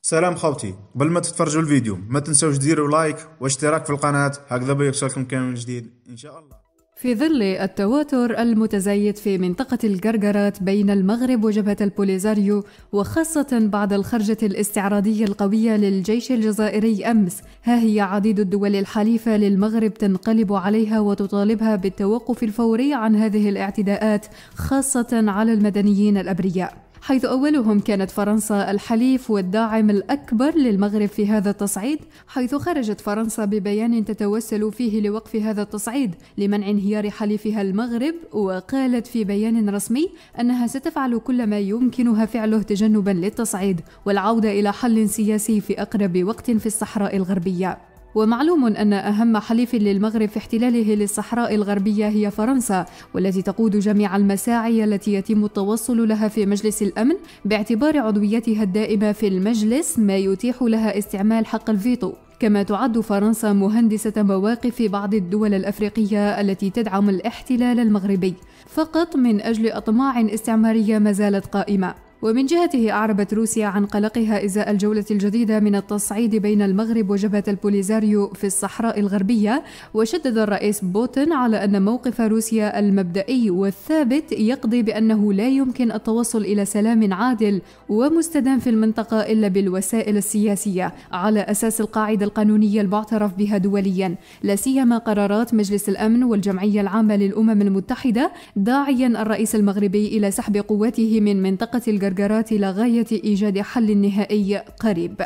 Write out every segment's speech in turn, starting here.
سلام خوتي، قبل ما تتفرجوا الفيديو ما تنسوش ديروا لايك واشتراك في القناة، هكذا بيوصلكم كامل جديد إن شاء الله. في ظل التوتر المتزايد في منطقة الجرجرات بين المغرب وجبهة البوليزاريو، وخاصة بعد الخرجة الاستعراضية القوية للجيش الجزائري أمس، ها هي عديد الدول الحليفة للمغرب تنقلب عليها وتطالبها بالتوقف الفوري عن هذه الاعتداءات، خاصة على المدنيين الأبرياء، حيث أولهم كانت فرنسا الحليف والداعم الأكبر للمغرب في هذا التصعيد، حيث خرجت فرنسا ببيان تتوسل فيه لوقف هذا التصعيد لمنع انهيار حليفها المغرب، وقالت في بيان رسمي أنها ستفعل كل ما يمكنها فعله تجنبا للتصعيد والعودة إلى حل سياسي في أقرب وقت في الصحراء الغربية. ومعلوم أن أهم حليف للمغرب في احتلاله للصحراء الغربية هي فرنسا، والتي تقود جميع المساعي التي يتم التوصل لها في مجلس الأمن باعتبار عضويتها الدائمة في المجلس ما يتيح لها استعمال حق الفيتو. كما تعد فرنسا مهندسة مواقف بعض الدول الأفريقية التي تدعم الاحتلال المغربي فقط من أجل أطماع استعمارية ما زالت قائمة. ومن جهته أعربت روسيا عن قلقها إزاء الجولة الجديدة من التصعيد بين المغرب وجبهة البوليزاريو في الصحراء الغربية، وشدد الرئيس بوتين على أن موقف روسيا المبدئي والثابت يقضي بأنه لا يمكن التوصل إلى سلام عادل ومستدام في المنطقة إلا بالوسائل السياسية على أساس القاعدة القانونية المعترف بها دوليا، لا سيما قرارات مجلس الأمن والجمعية العامة للأمم المتحدة، داعيا الرئيس المغربي إلى سحب قوته من منطقة الجرجرات لغاية إيجاد حل نهائي قريب.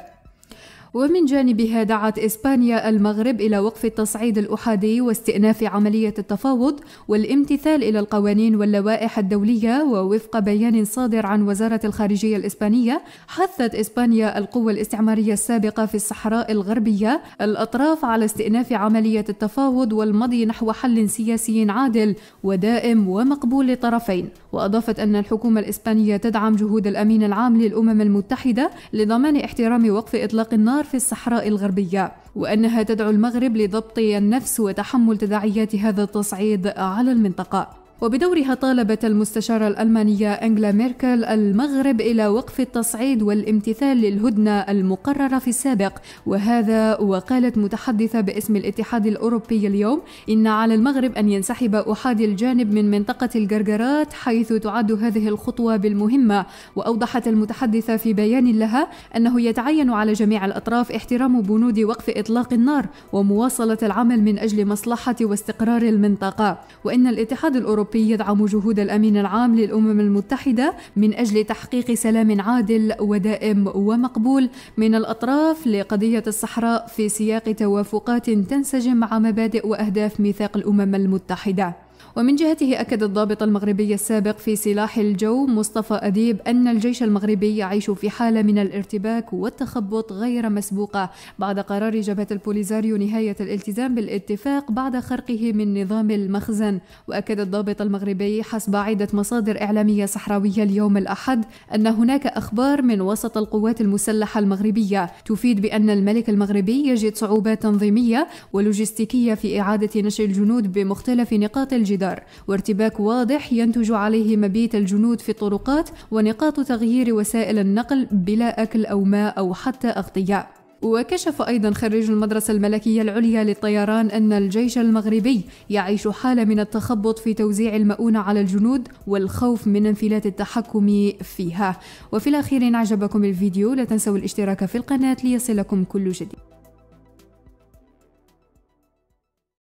ومن جانبها دعت إسبانيا المغرب إلى وقف التصعيد الأحادي واستئناف عملية التفاوض والامتثال إلى القوانين واللوائح الدولية. ووفق بيان صادر عن وزارة الخارجية الإسبانية، حثت إسبانيا القوى الاستعمارية السابقة في الصحراء الغربية الأطراف على استئناف عملية التفاوض والمضي نحو حل سياسي عادل ودائم ومقبول للطرفين. وأضافت أن الحكومة الإسبانية تدعم جهود الأمين العام للأمم المتحدة لضمان احترام وقف إطلاق النار في الصحراء الغربية، وأنها تدعو المغرب لضبط النفس وتحمل تداعيات هذا التصعيد على المنطقة. وبدورها طالبت المستشارة الألمانية أنغيلا ميركل المغرب إلى وقف التصعيد والامتثال للهدنة المقررة في السابق، وقالت متحدثة باسم الاتحاد الأوروبي اليوم إن على المغرب أن ينسحب أحادي الجانب من منطقة الجرجرات، حيث تعد هذه الخطوة بالمهمة. وأوضحت المتحدثة في بيان لها أنه يتعين على جميع الأطراف احترام بنود وقف إطلاق النار ومواصلة العمل من أجل مصلحة واستقرار المنطقة، وإن الاتحاد الأوروبي يدعم جهود الأمين العام للأمم المتحدة من أجل تحقيق سلام عادل ودائم ومقبول من الأطراف لقضية الصحراء في سياق توافقات تنسجم مع مبادئ وأهداف ميثاق الأمم المتحدة. ومن جهته أكد الضابط المغربي السابق في سلاح الجو مصطفى أديب أن الجيش المغربي يعيش في حالة من الارتباك والتخبط غير مسبوقة بعد قرار جبهة البوليزاريو نهاية الالتزام بالاتفاق بعد خرقه من نظام المخزن. وأكد الضابط المغربي حسب عدة مصادر إعلامية صحراوية اليوم الأحد أن هناك أخبار من وسط القوات المسلحة المغربية تفيد بأن الملك المغربي يجد صعوبات تنظيمية ولوجستيكية في إعادة نشر الجنود بمختلف نقاط الجدار، وارتباك واضح ينتج عليه مبيت الجنود في الطرقات ونقاط تغيير وسائل النقل بلا أكل أو ماء أو حتى أغطية. وكشف أيضا خريج المدرسة الملكية العليا للطيران أن الجيش المغربي يعيش حالة من التخبط في توزيع المؤونة على الجنود والخوف من انفلات التحكم فيها. وفي الأخير إن عجبكم الفيديو لا تنسوا الاشتراك في القناة ليصلكم كل جديد.